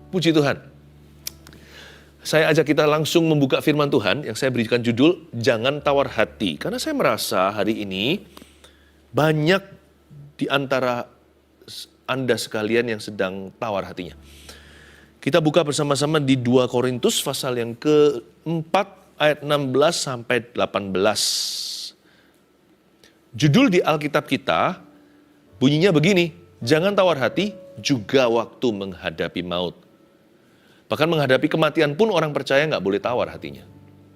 Puji Tuhan. Saya ajak kita langsung membuka firman Tuhan yang saya berikan judul, Jangan Tawar Hati. Karena saya merasa hari ini banyak di antara Anda sekalian yang sedang tawar hatinya. Kita buka bersama-sama di 2 Korintus pasal yang ke-4 ayat 16 sampai 18. Judul di Alkitab kita bunyinya begini, jangan tawar hati juga waktu menghadapi maut. Bahkan menghadapi kematian pun orang percaya nggak boleh tawar hatinya.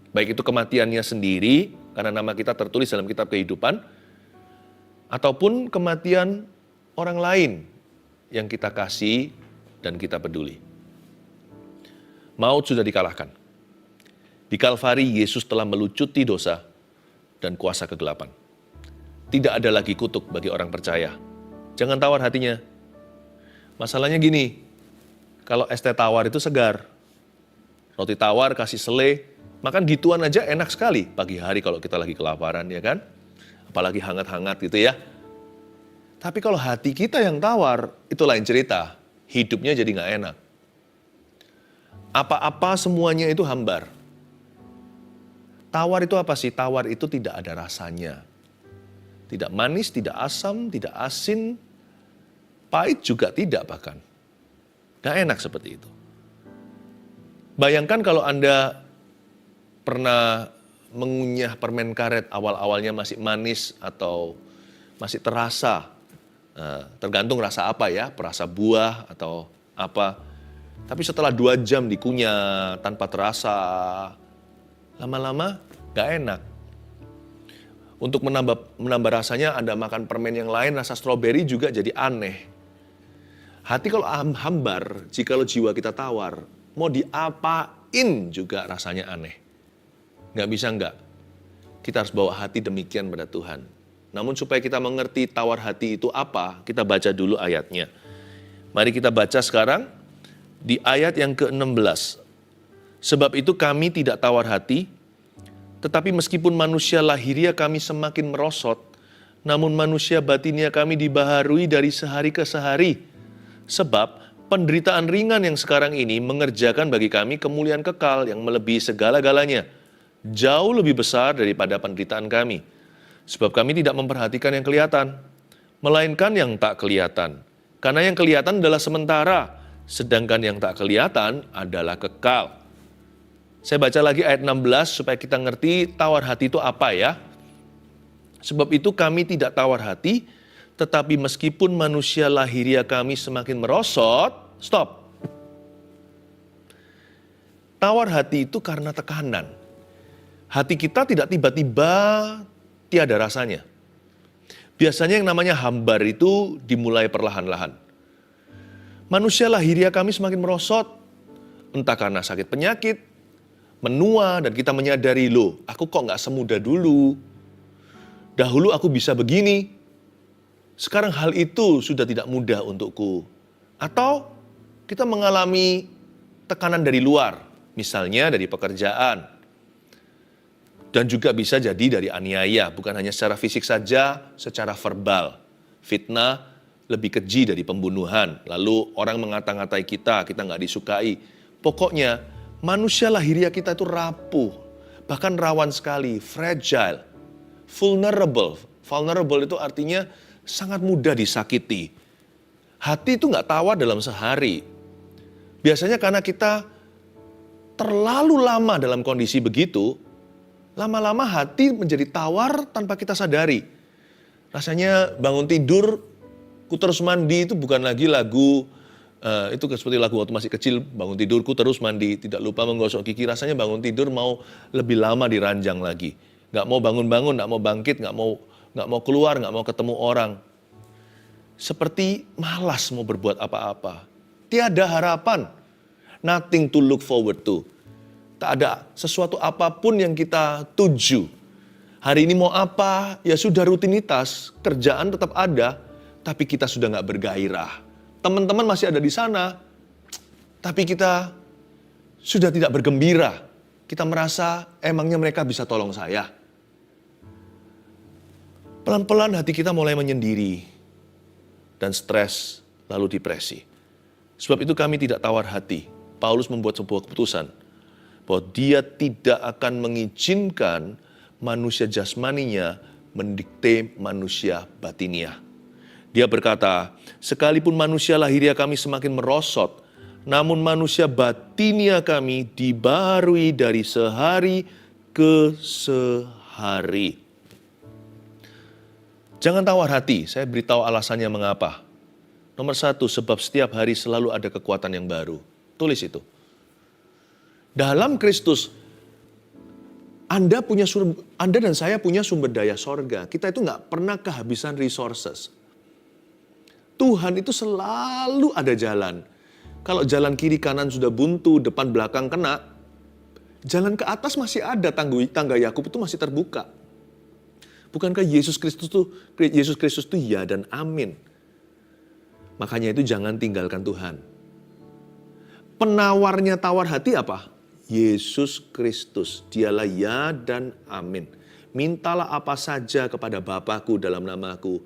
Baik itu kematiannya sendiri, karena nama kita tertulis dalam kitab kehidupan, ataupun kematian orang lain yang kita kasih dan kita peduli. Maut sudah dikalahkan. Di Kalvari, Yesus telah melucuti dosa dan kuasa kegelapan. Tidak ada lagi kutuk bagi orang percaya. Jangan tawar hatinya. Masalahnya gini, kalau es teh tawar itu segar, roti tawar kasih selai, makan gituan aja enak sekali pagi hari kalau kita lagi kelaparan, ya kan? Apalagi hangat-hangat gitu ya. Tapi kalau hati kita yang tawar, itu lain cerita. Hidupnya jadi nggak enak. Apa-apa semuanya itu hambar. Tawar itu apa sih? Tawar itu tidak ada rasanya. Tidak manis, tidak asam, tidak asin, pahit juga tidak bahkan. Gak enak seperti itu. Bayangkan kalau Anda pernah mengunyah permen karet, awal-awalnya masih manis atau masih terasa. Tergantung rasa apa ya, perasa buah atau apa. Tapi setelah 2 jam dikunyah tanpa terasa, lama-lama gak enak. Untuk menambah rasanya Anda makan permen yang lain, rasa stroberi juga jadi aneh. Hati kalau hambar, jikalau jiwa kita tawar, mau diapain juga rasanya aneh. Nggak bisa nggak. Kita harus bawa hati demikian pada Tuhan. Namun supaya kita mengerti tawar hati itu apa, kita baca dulu ayatnya. Mari kita baca sekarang di ayat yang ke-16. Sebab itu kami tidak tawar hati, tetapi meskipun manusia lahiriah kami semakin merosot, namun manusia batinnya kami dibaharui dari sehari ke sehari. Sebab penderitaan ringan yang sekarang ini mengerjakan bagi kami kemuliaan kekal yang melebihi segala-galanya, jauh lebih besar daripada penderitaan kami. Sebab kami tidak memperhatikan yang kelihatan, melainkan yang tak kelihatan. Karena yang kelihatan adalah sementara, sedangkan yang tak kelihatan adalah kekal. Saya baca lagi ayat 16 supaya kita ngerti tawar hati itu apa ya. Sebab itu kami tidak tawar hati, tetapi meskipun manusia lahiriah kami semakin merosot, stop. Tawar hati itu karena tekanan. Hati kita tidak tiba-tiba tiada rasanya. Biasanya yang namanya hambar itu dimulai perlahan-lahan. Manusia lahiriah kami semakin merosot, entah karena sakit penyakit, menua, dan kita menyadari, loh, aku kok nggak semudah dulu. Dahulu aku bisa begini. Sekarang hal itu sudah tidak mudah untukku. Atau kita mengalami tekanan dari luar, misalnya dari pekerjaan. Dan juga bisa jadi dari aniaya, bukan hanya secara fisik saja, secara verbal. Fitnah lebih keji dari pembunuhan. Lalu orang mengata-ngatai kita nggak disukai. Pokoknya manusia lahiriah kita itu rapuh, bahkan rawan sekali, fragile, vulnerable. Vulnerable itu artinya sangat mudah disakiti. Hati itu nggak tawar dalam sehari. Biasanya karena kita terlalu lama dalam kondisi begitu, lama-lama hati menjadi tawar tanpa kita sadari. Rasanya bangun tidur, ku terus mandi itu bukan lagi lagu, itu seperti lagu waktu masih kecil, bangun tidurku terus mandi, tidak lupa menggosok gigi. Rasanya bangun tidur mau lebih lama diranjang lagi. Nggak mau bangun-bangun, nggak mau bangkit, nggak mau keluar, nggak mau ketemu orang. Seperti malas mau berbuat apa-apa. Tiada harapan. Nothing to look forward to. Tak ada sesuatu apapun yang kita tuju. Hari ini mau apa? Ya sudah rutinitas. Kerjaan tetap ada. Tapi kita sudah nggak bergairah. Teman-teman masih ada di sana. Tapi kita sudah tidak bergembira. Kita merasa emangnya mereka bisa tolong saya. Pelan-pelan hati kita mulai menyendiri dan stres lalu depresi. Sebab itu kami tidak tawar hati. Paulus membuat sebuah keputusan bahwa dia tidak akan mengizinkan manusia jasmaninya mendikte manusia batinia. Dia berkata, sekalipun manusia lahiriah kami semakin merosot, namun manusia batinia kami dibaharui dari sehari ke sehari. Jangan tawar hati, saya beritahu alasannya mengapa. Nomor 1, sebab setiap hari selalu ada kekuatan yang baru. Tulis itu. Dalam Kristus, Anda dan saya punya sumber daya sorga. Kita itu nggak pernah kehabisan resources. Tuhan itu selalu ada jalan. Kalau jalan kiri kanan sudah buntu, depan belakang kena, jalan ke atas masih ada, tangga Yakub itu masih terbuka. Bukankah Yesus Kristus itu ya dan amin. Makanya itu jangan tinggalkan Tuhan. Penawarnya tawar hati apa? Yesus Kristus. Dialah ya dan amin. Mintalah apa saja kepada Bapakku dalam namaku,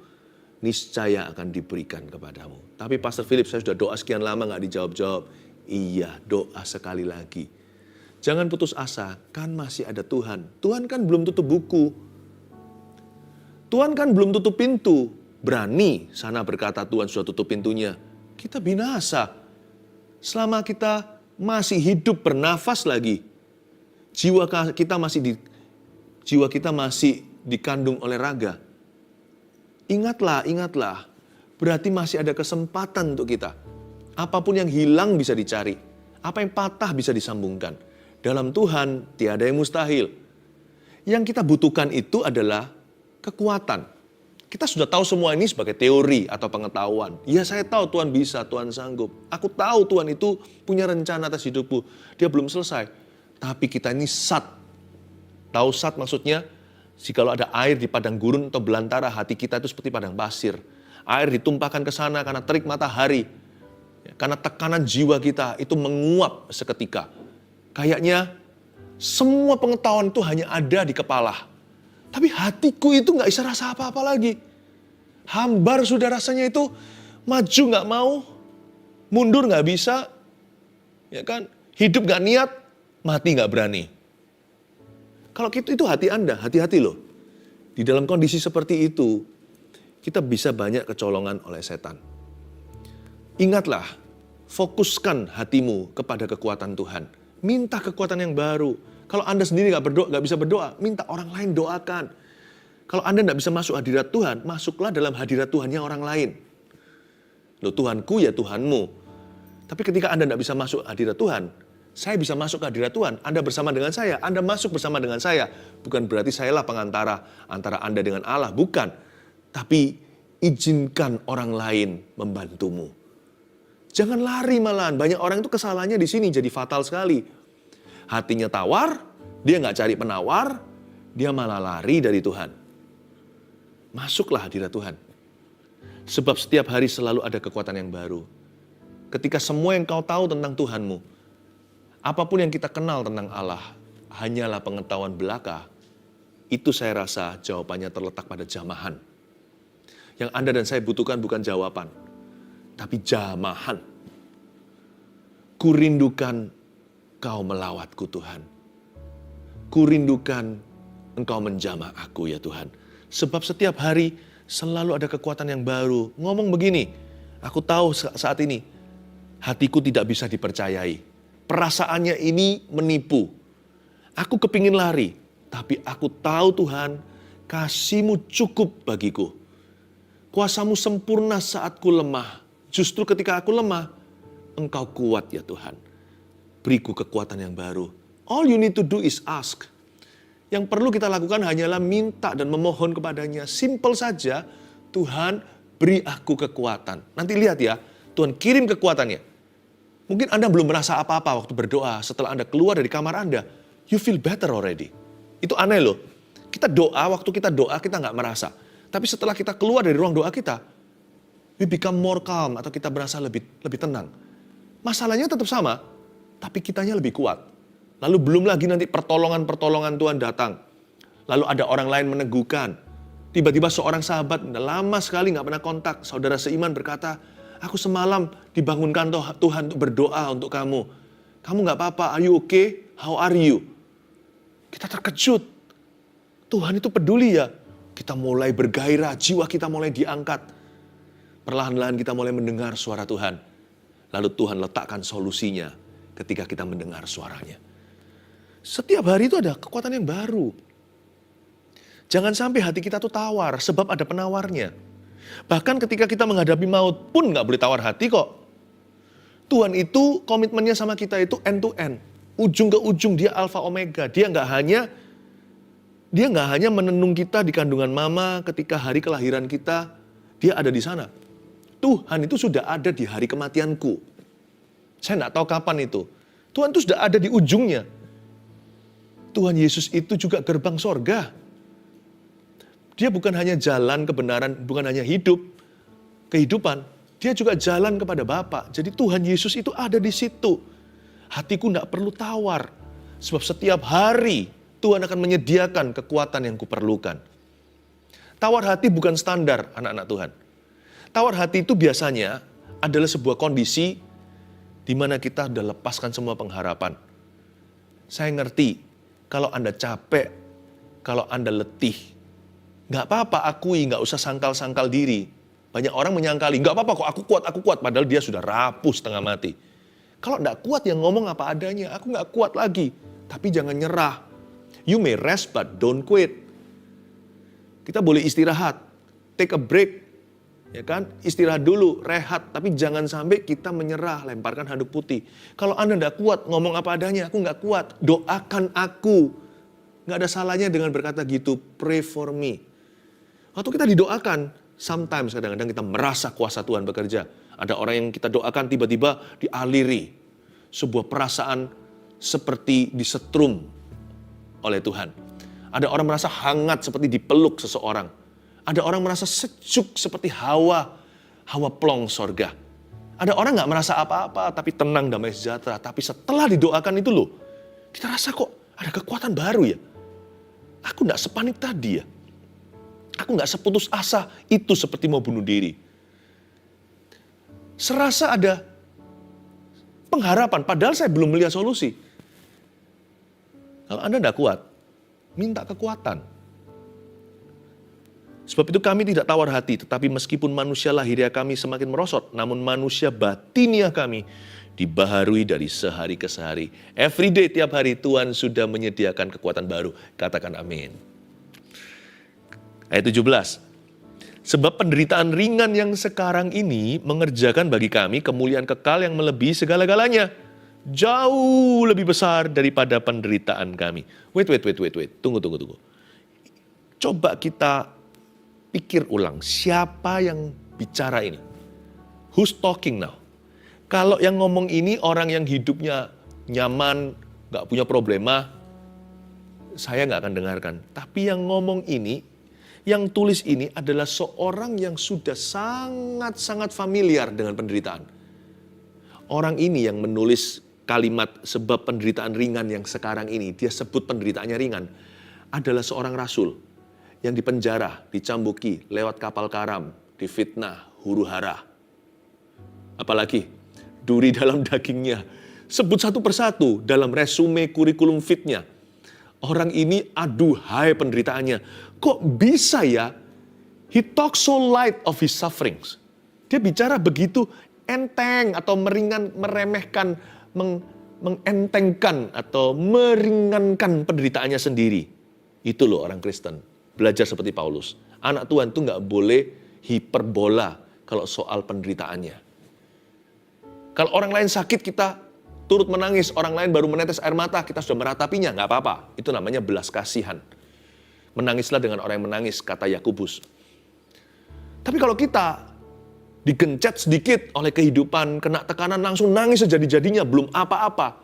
niscaya akan diberikan kepadamu. Tapi Pastor Philip, saya sudah doa sekian lama gak dijawab-jawab. Iya, doa sekali lagi. Jangan putus asa, kan masih ada Tuhan. Tuhan kan belum tutup buku. Tuhan kan belum tutup pintu. Berani sana berkata Tuhan sudah tutup pintunya. Kita binasa. Selama kita masih hidup bernafas lagi. Jiwa kita masih dikandung oleh raga. Ingatlah. Berarti masih ada kesempatan untuk kita. Apapun yang hilang bisa dicari. Apa yang patah bisa disambungkan. Dalam Tuhan tiada yang mustahil. Yang kita butuhkan itu adalah kekuatan. Kita sudah tahu semua ini sebagai teori atau pengetahuan. Ya, saya tahu Tuhan bisa, Tuhan sanggup. Aku tahu Tuhan itu punya rencana atas hidupku. Dia belum selesai. Tapi kita ini sat. Tahu sat maksudnya? Jikalau ada air di padang gurun atau belantara, hati kita itu seperti padang pasir. Air ditumpahkan ke sana karena terik matahari. Karena tekanan jiwa kita itu menguap seketika. Kayaknya semua pengetahuan itu hanya ada di kepala. Tapi hatiku itu gak bisa rasa apa-apa lagi. Hambar sudah rasanya itu, maju gak mau, mundur gak bisa, ya kan? Hidup gak niat, mati gak berani. Kalau itu hati Anda, hati-hati loh. Di dalam kondisi seperti itu, kita bisa banyak kecolongan oleh setan. Ingatlah, fokuskan hatimu kepada kekuatan Tuhan. Minta kekuatan yang baru. Kalau Anda sendiri gak bisa berdoa, minta orang lain doakan. Kalau Anda gak bisa masuk hadirat Tuhan, masuklah dalam hadirat Tuhannya orang lain. Loh, Tuhanku ya Tuhanmu. Tapi ketika Anda gak bisa masuk hadirat Tuhan, saya bisa masuk ke hadirat Tuhan. Anda bersama dengan saya, Anda masuk bersama dengan saya. Bukan berarti sayalah pengantara antara Anda dengan Allah, bukan. Tapi izinkan orang lain membantumu. Jangan lari malahan. Banyak orang itu kesalahannya di sini jadi fatal sekali. Hatinya tawar, dia gak cari penawar, dia malah lari dari Tuhan. Masuklah hadirat Tuhan. Sebab setiap hari selalu ada kekuatan yang baru. Ketika semua yang kau tahu tentang Tuhanmu, apapun yang kita kenal tentang Allah, hanyalah pengetahuan belaka, itu saya rasa jawabannya terletak pada jamahan. Yang Anda dan saya butuhkan bukan jawaban, tapi jamahan. Kurindukan Kau melawatku Tuhan. Kurindukan Engkau menjamah aku ya Tuhan. Sebab setiap hari selalu ada kekuatan yang baru. Ngomong begini, aku tahu saat ini hatiku tidak bisa dipercayai. Perasaannya ini menipu. Aku kepingin lari, tapi aku tahu Tuhan, kasih-Mu cukup bagiku. Kuasa-Mu sempurna saat ku lemah. Justru ketika aku lemah, Engkau kuat ya Tuhan. Beriku kekuatan yang baru. All you need to do is ask. Yang perlu kita lakukan hanyalah minta dan memohon kepadanya. Simple saja, Tuhan beri aku kekuatan. Nanti lihat ya, Tuhan kirim kekuatannya. Mungkin Anda belum merasa apa-apa waktu berdoa. Setelah Anda keluar dari kamar Anda, you feel better already. Itu aneh loh. Waktu kita doa kita nggak merasa. Tapi setelah kita keluar dari ruang doa kita, we become more calm atau kita merasa lebih tenang. Masalahnya tetap sama. Tapi kitanya lebih kuat. Lalu belum lagi nanti pertolongan Tuhan datang. Lalu ada orang lain meneguhkan. Tiba-tiba seorang sahabat lama sekali gak pernah kontak. Saudara seiman berkata, Aku semalam dibangunkan Tuhan untuk berdoa untuk kamu. Kamu gak apa-apa, are you okay? How are you? Kita terkejut. Tuhan itu peduli ya. Kita mulai bergairah, jiwa kita mulai diangkat. Perlahan-lahan kita mulai mendengar suara Tuhan. Lalu Tuhan letakkan solusinya ketika kita mendengar suaranya. Setiap hari itu ada kekuatan yang baru. Jangan sampai hati kita tuh tawar, sebab ada penawarnya. Bahkan ketika kita menghadapi maut pun gak boleh tawar hati kok. Tuhan itu komitmennya sama kita itu end to end. Ujung ke ujung dia alfa omega. Dia gak hanya menenung kita di kandungan mama ketika hari kelahiran kita. Dia ada di sana. Tuhan itu sudah ada di hari kematianku. Saya gak tahu kapan itu. Tuhan itu sudah ada di ujungnya. Tuhan Yesus itu juga gerbang sorga. Dia bukan hanya jalan kebenaran, bukan hanya kehidupan. Dia juga jalan kepada Bapa. Jadi Tuhan Yesus itu ada di situ. Hatiku tidak perlu tawar. Sebab setiap hari Tuhan akan menyediakan kekuatan yang kuperlukan. Tawar hati bukan standar anak-anak Tuhan. Tawar hati itu biasanya adalah sebuah kondisi di mana kita sudah lepaskan semua pengharapan. Saya ngerti kalau Anda capek, kalau Anda letih, nggak apa-apa akui, nggak usah sangkal-sangkal diri. Banyak orang menyangkali, nggak apa-apa kok aku kuat. Padahal dia sudah rapuh setengah mati. Kalau nggak kuat yang ngomong apa adanya, aku nggak kuat lagi. Tapi jangan nyerah. You may rest but don't quit. Kita boleh istirahat, take a break. Ya kan? Istirahat dulu, rehat. Tapi jangan sampai kita menyerah, lemparkan handuk putih. Kalau Anda nggak kuat, ngomong apa adanya, aku nggak kuat. Doakan aku. Nggak ada salahnya dengan berkata gitu, pray for me. Waktu kita didoakan, sometimes kadang-kadang kita merasa kuasa Tuhan bekerja. Ada orang yang kita doakan tiba-tiba dialiri. Sebuah perasaan seperti disetrum oleh Tuhan. Ada orang merasa hangat seperti dipeluk seseorang. Ada orang merasa sejuk seperti hawa plong sorga. Ada orang gak merasa apa-apa tapi tenang damai sejahtera. Tapi setelah didoakan itu loh, kita rasa kok ada kekuatan baru ya. Aku gak sepanik tadi ya. Aku gak seputus asa itu seperti mau bunuh diri. Serasa ada pengharapan, padahal saya belum melihat solusi. Kalau Anda gak kuat, minta kekuatan. Sebab itu kami tidak tawar hati, tetapi meskipun manusia lahiriah kami semakin merosot, namun manusia batiniah kami dibaharui dari sehari ke sehari. Every day, tiap hari Tuhan sudah menyediakan kekuatan baru. Katakan amin. Ayat 17. Sebab penderitaan ringan yang sekarang ini mengerjakan bagi kami kemuliaan kekal yang melebihi segala-galanya. Jauh lebih besar daripada penderitaan kami. Wait. Tunggu. Coba kita pikir ulang. Siapa yang bicara ini? Who's talking now? Kalau yang ngomong ini orang yang hidupnya nyaman, gak punya problema, saya gak akan dengarkan. Tapi yang ngomong ini, yang tulis ini adalah seorang yang sudah sangat-sangat familiar dengan penderitaan. Orang ini yang menulis kalimat sebab penderitaan ringan yang sekarang ini, dia sebut penderitaannya ringan, adalah seorang rasul yang dipenjara, dicambuki, lewat kapal karam, difitnah, huru-hara. Apalagi duri dalam dagingnya. Sebut satu persatu dalam resume kurikulum fitnya. Orang ini aduhai penderitaannya. Kok bisa ya? He talks so light of his sufferings. Dia bicara begitu enteng atau meremehkan, mengentengkan atau meringankan penderitaannya sendiri. Itu loh orang Kristen. Belajar seperti Paulus. Anak Tuhan itu nggak boleh hiperbola kalau soal penderitaannya. Kalau orang lain sakit kita turut menangis, orang lain baru menetes air mata, kita sudah meratapinya, nggak apa-apa. Itu namanya belas kasihan. Menangislah dengan orang yang menangis, kata Yakobus. Tapi kalau kita digencet sedikit oleh kehidupan, kena tekanan langsung nangis sejadi-jadinya, belum apa-apa.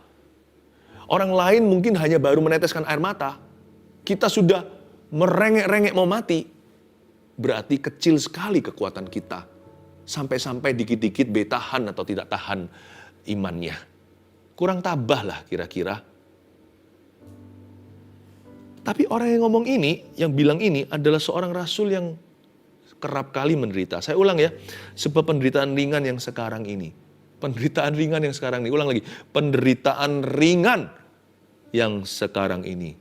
Orang lain mungkin hanya baru meneteskan air mata, kita sudah merengek-rengek mau mati. Berarti kecil sekali kekuatan kita. Sampai-sampai dikit-dikit tahan atau tidak tahan imannya. Kurang tabah lah kira-kira. Tapi orang yang ngomong ini, yang bilang ini adalah seorang rasul yang kerap kali menderita. Saya ulang ya, sebab penderitaan ringan yang sekarang ini. Penderitaan ringan yang sekarang ini. Ulang lagi, penderitaan ringan yang sekarang ini.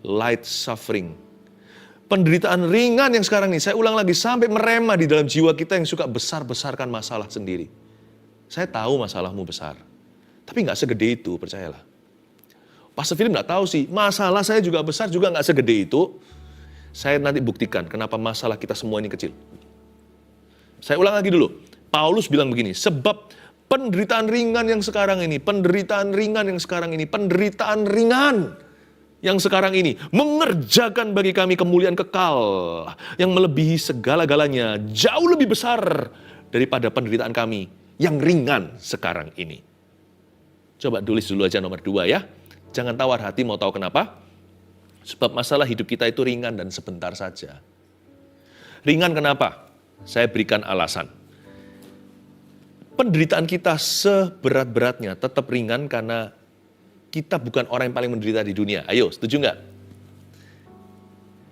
Light suffering. Penderitaan ringan yang sekarang ini. Saya ulang lagi, sampai meremah di dalam jiwa kita yang suka besar-besarkan masalah sendiri. Saya tahu masalahmu besar, tapi nggak segede itu, percayalah. Pastor Philip nggak tahu sih, masalah saya juga besar, juga nggak segede itu. Saya nanti buktikan kenapa masalah kita semua ini kecil. Saya ulang lagi dulu. Paulus bilang begini, sebab penderitaan ringan yang sekarang ini, penderitaan ringan yang sekarang ini, penderitaan ringan yang sekarang ini mengerjakan bagi kami kemuliaan kekal yang melebihi segala-galanya, jauh lebih besar daripada penderitaan kami yang ringan sekarang ini. Coba tulis dulu aja nomor 2 ya. Jangan tawar hati, mau tahu kenapa? Sebab masalah hidup kita itu ringan dan sebentar saja. Ringan kenapa? Saya berikan alasan. Penderitaan kita seberat-beratnya tetap ringan karena kita bukan orang yang paling menderita di dunia. Ayo, setuju nggak?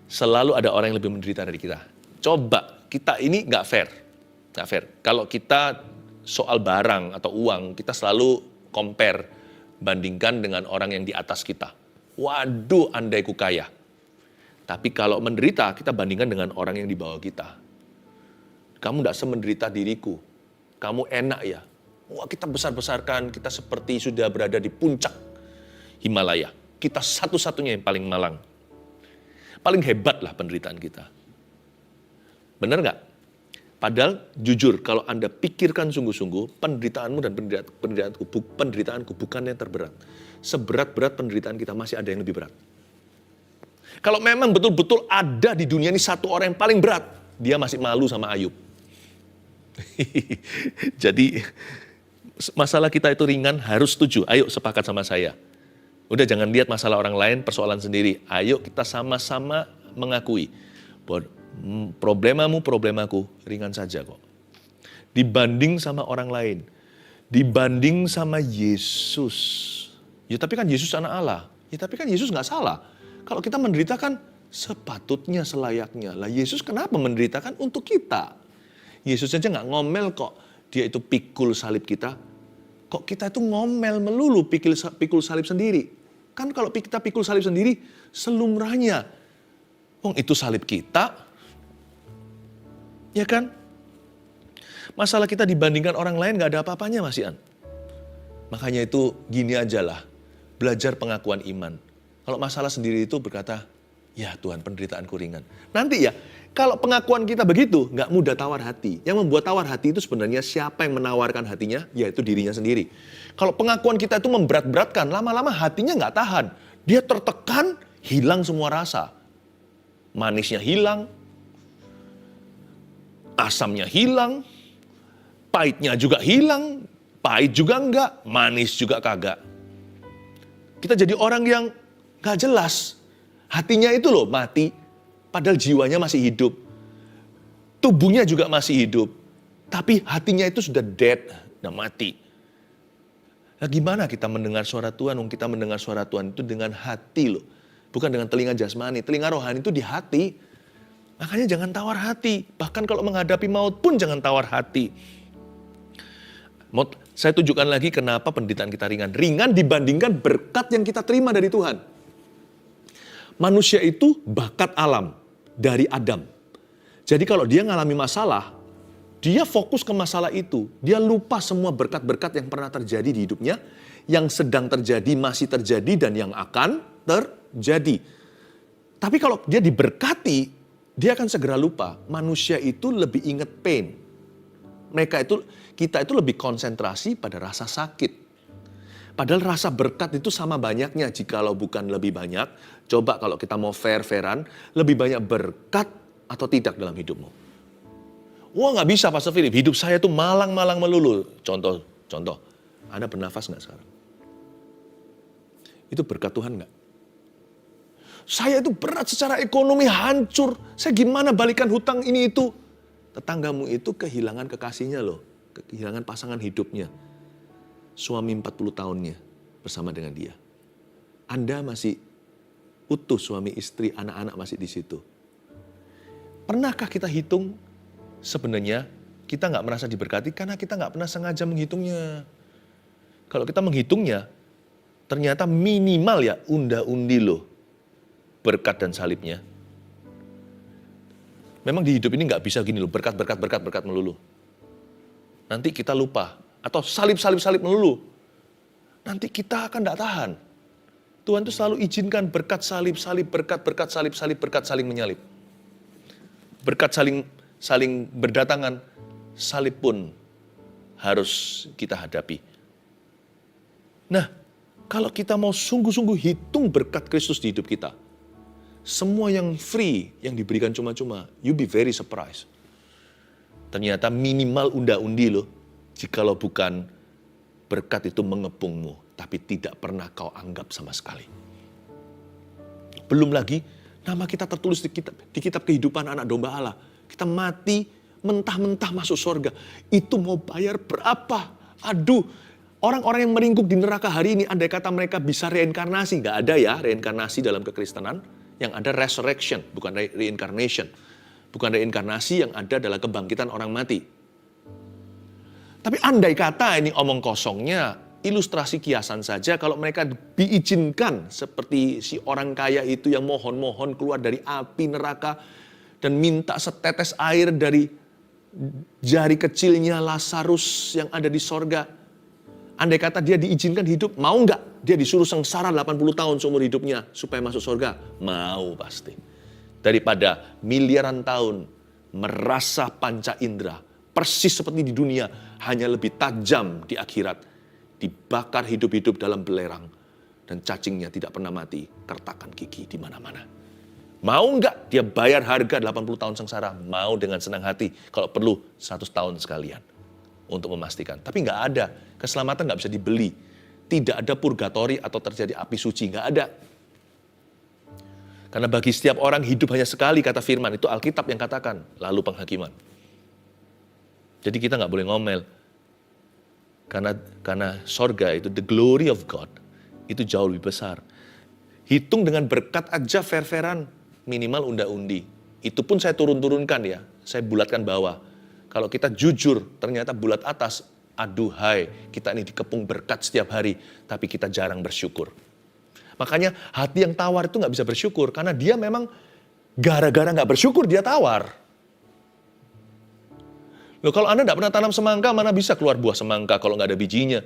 Selalu ada orang yang lebih menderita dari kita. Coba, kita ini nggak fair. Nggak fair. Kalau kita soal barang atau uang, kita selalu compare, bandingkan dengan orang yang di atas kita. Waduh, andai ku kaya. Tapi kalau menderita, kita bandingkan dengan orang yang di bawah kita. Kamu tidak semenderita diriku. Kamu enak ya. Wah, kita besar-besarkan, kita seperti sudah berada di puncak Himalaya. Kita satu-satunya yang paling malang. Paling hebat lah penderitaan kita. Benar nggak? Padahal jujur, kalau Anda pikirkan sungguh-sungguh, penderitaanmu dan penderitaanku bukan yang terberat. Seberat-berat penderitaan kita masih ada yang lebih berat. Kalau memang betul-betul ada di dunia ini satu orang yang paling berat, dia masih malu sama Ayub. Jadi masalah kita itu ringan, harus setuju. Ayo sepakat sama saya. Udah jangan lihat masalah orang lain, persoalan sendiri. Ayo kita sama-sama mengakui bahwa problemaku ringan saja kok. Dibanding sama orang lain. Dibanding sama Yesus. Ya tapi kan Yesus anak Allah. Ya tapi kan Yesus nggak salah. Kalau kita menderita kan sepatutnya, selayaknya. Lah Yesus kenapa menderita kan untuk kita. Yesus aja nggak ngomel kok. Dia itu pikul salib kita. Kok kita itu ngomel melulu pikul salib sendiri. Kan kalau kita pikul salib sendiri, selumrahnya. Itu salib kita. Ya kan? Masalah kita dibandingkan orang lain gak ada apa-apanya Mas Ian. Makanya itu gini aja lah. Belajar pengakuan iman. Kalau masalah sendiri itu berkata, ya Tuhan penderitaanku ringan. Nanti ya, kalau pengakuan kita begitu, gak mudah tawar hati. Yang membuat tawar hati itu sebenarnya siapa yang menawarkan hatinya, yaitu dirinya sendiri. Kalau pengakuan kita itu memberat-beratkan, lama-lama hatinya gak tahan. Dia tertekan, hilang semua rasa. Manisnya hilang, asamnya hilang, pahitnya juga hilang, pahit juga enggak, manis juga kagak. Kita jadi orang yang gak jelas. Hatinya itu loh mati, padahal jiwanya masih hidup. Tubuhnya juga masih hidup, tapi hatinya itu sudah dead, sudah mati. Nah gimana kita mendengar suara Tuhan? Kita mendengar suara Tuhan itu dengan hati loh. Bukan dengan telinga jasmani, telinga rohani itu di hati. Makanya jangan tawar hati. Bahkan kalau menghadapi maut pun jangan tawar hati. Saya tunjukkan lagi kenapa penderitaan kita ringan. Ringan dibandingkan berkat yang kita terima dari Tuhan. Manusia itu bakat alam dari Adam. Jadi kalau dia ngalami masalah, dia fokus ke masalah itu. Dia lupa semua berkat-berkat yang pernah terjadi di hidupnya, yang sedang terjadi, masih terjadi, dan yang akan terjadi. Tapi kalau dia diberkati, dia akan segera lupa. Manusia itu lebih ingat pain. Kita itu lebih konsentrasi pada rasa sakit. Padahal rasa berkat itu sama banyaknya, jikalau bukan lebih banyak. Coba kalau kita mau fair-fairan, lebih banyak berkat atau tidak dalam hidupmu. Wah nggak bisa Pastor Philip, hidup saya tuh malang-malang melulu. Contoh, Anda bernafas nggak sekarang? Itu berkat Tuhan nggak? Saya itu berat secara ekonomi, hancur. Saya gimana balikan hutang ini itu? Tetanggamu itu kehilangan kekasihnya loh. Kehilangan pasangan hidupnya. Suami 40 tahunnya bersama dengan dia. Anda masih utuh suami istri, anak-anak masih di situ. Pernahkah kita hitung sebenarnya kita nggak merasa diberkati karena kita nggak pernah sengaja menghitungnya. Kalau kita menghitungnya, ternyata minimal ya unda-undi loh berkat dan salibnya. Memang di hidup ini nggak bisa gini loh, berkat melulu. Nanti kita lupa. Atau salib melulu. Nanti kita akan nggak tahan. Tuhan tuh selalu izinkan berkat salib, berkat salib, berkat saling menyalip. Berkat saling berdatangan, salib pun harus kita hadapi. Nah, kalau kita mau sungguh-sungguh hitung berkat Kristus di hidup kita, semua yang free, yang diberikan cuma-cuma, you be very surprised. Ternyata minimal unda-undi loh, jikalau bukan berkat itu mengepungmu, tapi tidak pernah kau anggap sama sekali. Belum lagi, nama kita tertulis di kitab kehidupan anak domba Allah. Kita mati, mentah-mentah masuk surga. Itu mau bayar berapa? Aduh, orang-orang yang meringkuk di neraka hari ini, andai kata mereka bisa reinkarnasi. Nggak ada ya reinkarnasi dalam kekristenan. Yang ada resurrection, bukan reincarnation. Bukan reinkarnasi, yang ada adalah kebangkitan orang mati. Tapi andai kata ini omong kosongnya, ilustrasi kiasan saja, kalau mereka diizinkan seperti si orang kaya itu yang mohon-mohon keluar dari api neraka dan minta setetes air dari jari kecilnya Lazarus yang ada di sorga. Andai kata dia diizinkan hidup, mau nggak? Dia disuruh sengsara 80 tahun seumur hidupnya supaya masuk surga? Mau pasti. Daripada miliaran tahun merasa panca indera, persis seperti di dunia, hanya lebih tajam di akhirat. Dibakar hidup-hidup dalam belerang. Dan cacingnya tidak pernah mati, kertakan gigi di mana-mana. Mau nggak dia bayar harga 80 tahun sengsara? Mau dengan senang hati, kalau perlu 100 tahun sekalian. Untuk memastikan. Tapi nggak ada. Keselamatan nggak bisa dibeli. Tidak ada purgatori atau terjadi api suci. Nggak ada. Karena bagi setiap orang hidup hanya sekali, kata firman. Itu Alkitab yang katakan. Lalu penghakiman. Jadi kita nggak boleh ngomel. Karena sorga itu, the glory of God, itu jauh lebih besar. Hitung dengan berkat aja fair-fairan, minimal unda-undi. Itu pun saya turun-turunkan ya. Saya bulatkan bawah. Kalau kita jujur, ternyata bulat atas, aduhai, kita ini dikepung berkat setiap hari, tapi kita jarang bersyukur. Makanya hati yang tawar itu nggak bisa bersyukur, karena dia memang gara-gara nggak bersyukur, dia tawar. Loh, kalau Anda nggak pernah tanam semangka, mana bisa keluar buah semangka kalau nggak ada bijinya?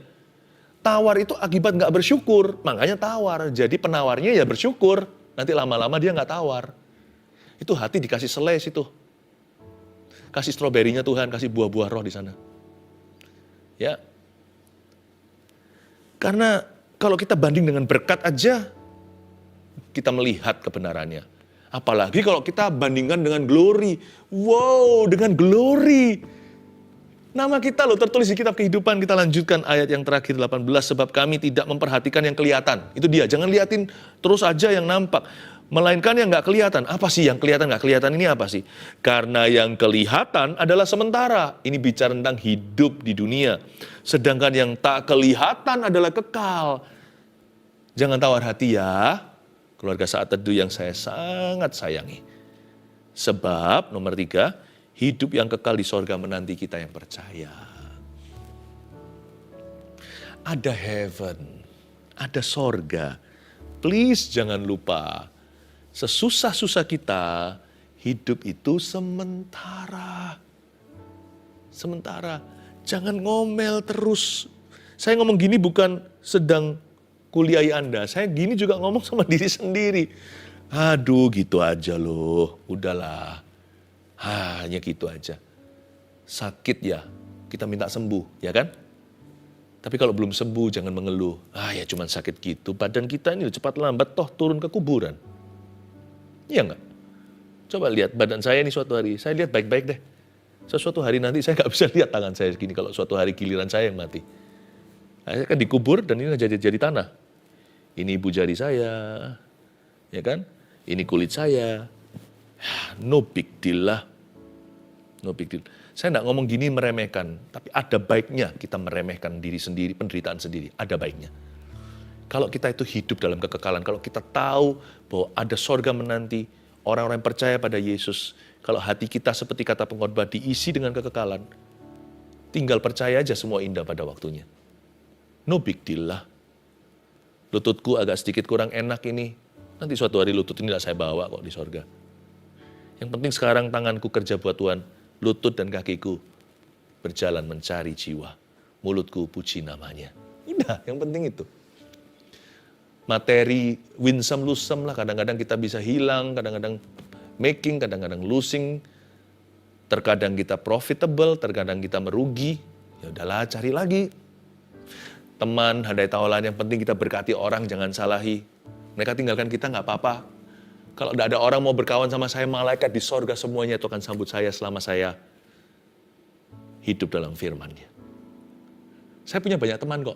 Tawar itu akibat nggak bersyukur, makanya tawar. Jadi penawarnya ya bersyukur, nanti lama-lama dia nggak tawar. Itu hati dikasih seles itu. Kasih stroberinya Tuhan, kasih buah-buah roh di sana. Ya. Karena kalau kita banding dengan berkat aja, kita melihat kebenarannya. Apalagi kalau kita bandingkan dengan glory. Wow, dengan glory. Nama kita loh tertulis di kitab kehidupan. Kita lanjutkan ayat yang terakhir 18. Sebab kami tidak memperhatikan yang kelihatan. Itu dia, jangan liatin terus aja yang nampak. Melainkan yang gak kelihatan. Apa sih yang kelihatan gak kelihatan ini apa sih? Karena yang kelihatan adalah sementara. Ini bicara tentang hidup di dunia. Sedangkan yang tak kelihatan adalah kekal. Jangan tawar hati ya. Keluarga Saat Teduh yang saya sangat sayangi. Sebab nomor 3, hidup yang kekal di sorga menanti kita yang percaya. Ada heaven, ada sorga. Please jangan lupa. Sesusah-susah kita, hidup itu sementara. Sementara. Jangan ngomel terus. Saya ngomong gini bukan sedang kuliahi Anda. Saya gini juga ngomong sama diri sendiri. Aduh gitu aja loh. Udahlah. Hanya gitu aja. Sakit ya, kita minta sembuh, ya kan? Tapi kalau belum sembuh jangan mengeluh. Ya cuman sakit gitu. Badan kita ini cepat lambat toh turun ke kuburan. Iya enggak? Coba lihat badan saya ini suatu hari, saya lihat baik-baik deh. Suatu hari nanti saya nggak bisa lihat tangan saya segini kalau suatu hari giliran saya yang mati. Saya kan dikubur dan ini jadi tanah. Ini ibu jari saya, ya kan? Ini kulit saya. No big deal lah. No big deal. Saya nggak ngomong gini meremehkan, tapi ada baiknya kita meremehkan diri sendiri, penderitaan sendiri. Ada baiknya. Kalau kita itu hidup dalam kekekalan, kalau kita tahu bahwa ada sorga menanti, Orang-orang yang percaya pada Yesus, kalau hati kita seperti kata pengkhotbah diisi dengan kekekalan, tinggal percaya aja semua indah pada waktunya. No big deal lah. Lututku agak sedikit kurang enak ini. Nanti suatu hari lutut ini saya bawa kok di sorga. Yang penting sekarang tanganku kerja buat Tuhan. Lutut dan kakiku berjalan mencari jiwa. Mulutku puji namanya. Udah, yang penting itu. Materi winsome lusem lah, kadang-kadang kita bisa hilang, kadang-kadang making, kadang-kadang losing, terkadang kita profitable, terkadang kita merugi. Ya udahlah, cari lagi. Teman, handai tawalan, yang penting kita berkati orang, jangan salahi. Mereka tinggalkan kita nggak apa-apa. Kalau tidak ada orang mau berkawan sama saya, malaikat di sorga semuanya itu akan sambut saya selama saya hidup dalam firman-Nya. Saya punya banyak teman kok.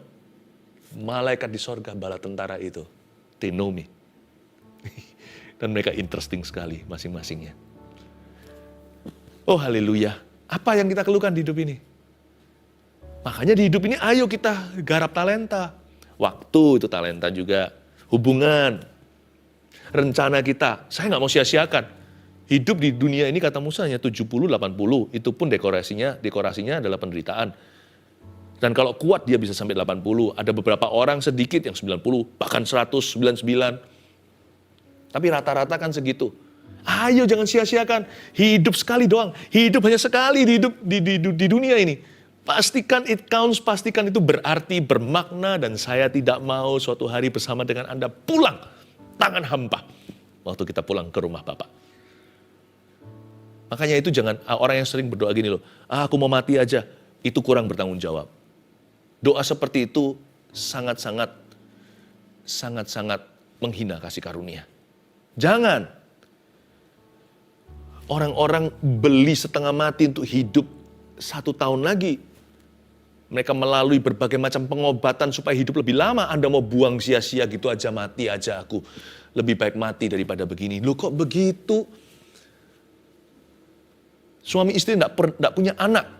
Malaikat di sorga bala tentara itu, they know me. Dan mereka interesting sekali masing-masingnya. Oh haleluya, apa yang kita keluhkan di hidup ini? Makanya di hidup ini ayo kita garap talenta. Waktu itu talenta juga, hubungan, rencana kita. Saya nggak mau sia-siakan. Hidup di dunia ini kata Musa hanya 70-80, itu pun dekorasinya adalah penderitaan. Dan kalau kuat dia bisa sampai 80. Ada beberapa orang sedikit yang 90, bahkan 199. Tapi rata-rata kan segitu. Ayo jangan sia-siakan. Hidup sekali doang. Hidup hanya sekali di dunia ini. Pastikan it counts, pastikan itu berarti, bermakna. Dan saya tidak mau suatu hari bersama dengan Anda pulang tangan hampa. Waktu kita pulang ke rumah Bapak. Makanya itu jangan, orang yang sering berdoa gini loh. Aku mau mati aja. Itu kurang bertanggung jawab. Doa seperti itu sangat-sangat menghina kasih karunia. Jangan. Orang-orang beli setengah mati untuk hidup 1 tahun lagi. Mereka melalui berbagai macam pengobatan supaya hidup lebih lama. Anda mau buang sia-sia gitu aja, mati aja aku. Lebih baik mati daripada begini. Loh kok begitu? Suami istri tidak punya anak.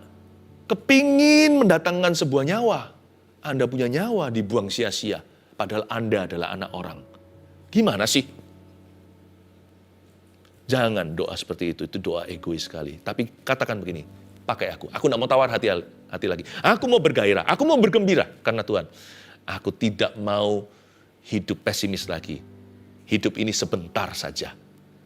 Kepingin mendatangkan sebuah nyawa. Anda punya nyawa dibuang sia-sia. Padahal Anda adalah anak orang. Gimana sih? Jangan doa seperti itu doa egois sekali. Tapi katakan begini, pakai aku. Aku tidak mau tawar hati lagi. Aku mau bergairah, aku mau bergembira karena Tuhan. Aku tidak mau hidup pesimis lagi. Hidup ini sebentar saja.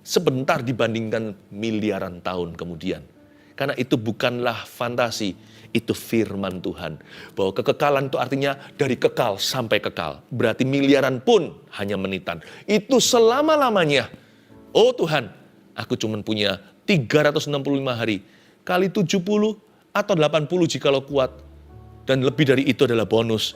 Sebentar dibandingkan miliaran tahun kemudian. Karena itu bukanlah fantasi, itu firman Tuhan. Bahwa kekekalan itu artinya dari kekal sampai kekal. Berarti miliaran pun hanya menitan. Itu selama-lamanya. Oh Tuhan, aku cuma punya 365 hari. Kali 70 atau 80 jikalau kuat. Dan lebih dari itu adalah bonus.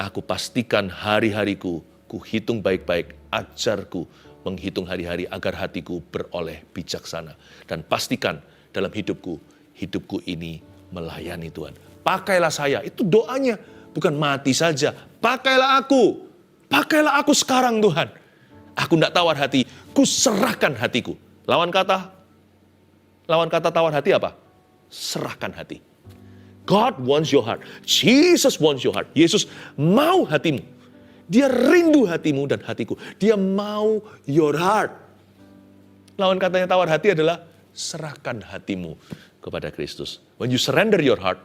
Aku pastikan hari-hariku, ku hitung baik-baik, ajarku menghitung hari-hari agar hatiku beroleh bijaksana. Dan pastikan dalam hidupku ini melayani Tuhan. Pakailah saya, itu doanya. Bukan mati saja, pakailah aku sekarang Tuhan. Aku tidak tawar hati, ku serahkan hatiku. Lawan kata tawar hati apa? Serahkan hati. God wants your heart. Jesus wants your heart. Yesus mau hatimu. Dia rindu hatimu dan hatiku. Dia mau your heart. Lawan katanya tawar hati adalah serahkan hatimu kepada Kristus. When you surrender your heart,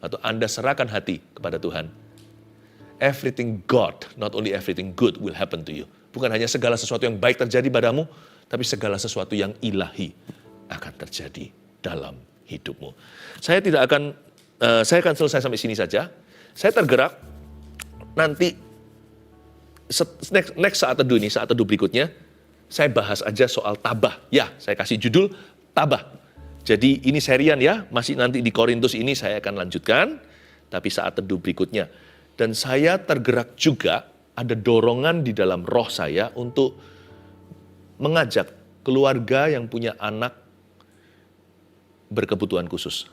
atau Anda serahkan hati kepada Tuhan, everything God, not only everything good will happen to you. Bukan hanya segala sesuatu yang baik terjadi padamu, tapi segala sesuatu yang ilahi akan terjadi dalam hidupmu. Saya akan selesai sampai sini saja. Saya tergerak nanti next saat teduh berikutnya, saya bahas aja soal tabah. Ya, saya kasih judul tabah. Jadi ini serian ya, masih nanti di Korintus ini saya akan lanjutkan, tapi saat teduh berikutnya. Dan saya tergerak juga, ada dorongan di dalam roh saya untuk mengajak keluarga yang punya anak berkebutuhan khusus.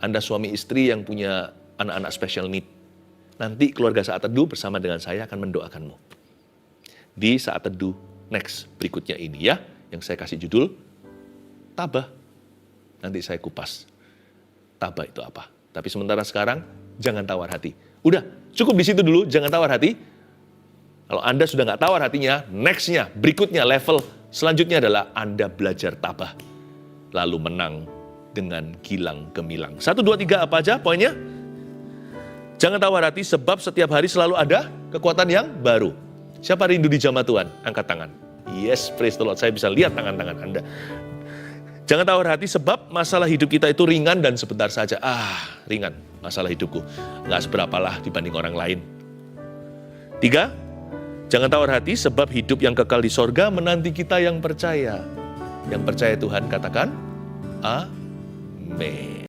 Anda suami istri yang punya anak-anak special need. Nanti keluarga saat teduh bersama dengan saya akan mendoakanmu. Di saat teduh next berikutnya ini ya, yang saya kasih judul tabah. Nanti saya kupas tabah itu apa. Tapi sementara sekarang jangan tawar hati. Udah cukup di situ dulu, jangan tawar hati. Kalau Anda sudah nggak tawar hatinya, nextnya, berikutnya level Selanjutnya adalah Anda belajar tabah, lalu menang dengan gilang gemilang. 1, 2, 3 apa aja poinnya? Jangan tawar hati sebab setiap hari selalu ada kekuatan yang baru. Siapa rindu di jamaah Tuhan? Angkat tangan. Yes, praise the Lord. Saya bisa lihat tangan-tangan Anda. Jangan tawar hati sebab masalah hidup kita itu ringan dan sebentar saja. Ringan masalah hidupku. Nggak seberapalah dibanding orang lain. 3, jangan tawar hati sebab hidup yang kekal di sorga menanti kita yang percaya. Yang percaya Tuhan katakan, Amin.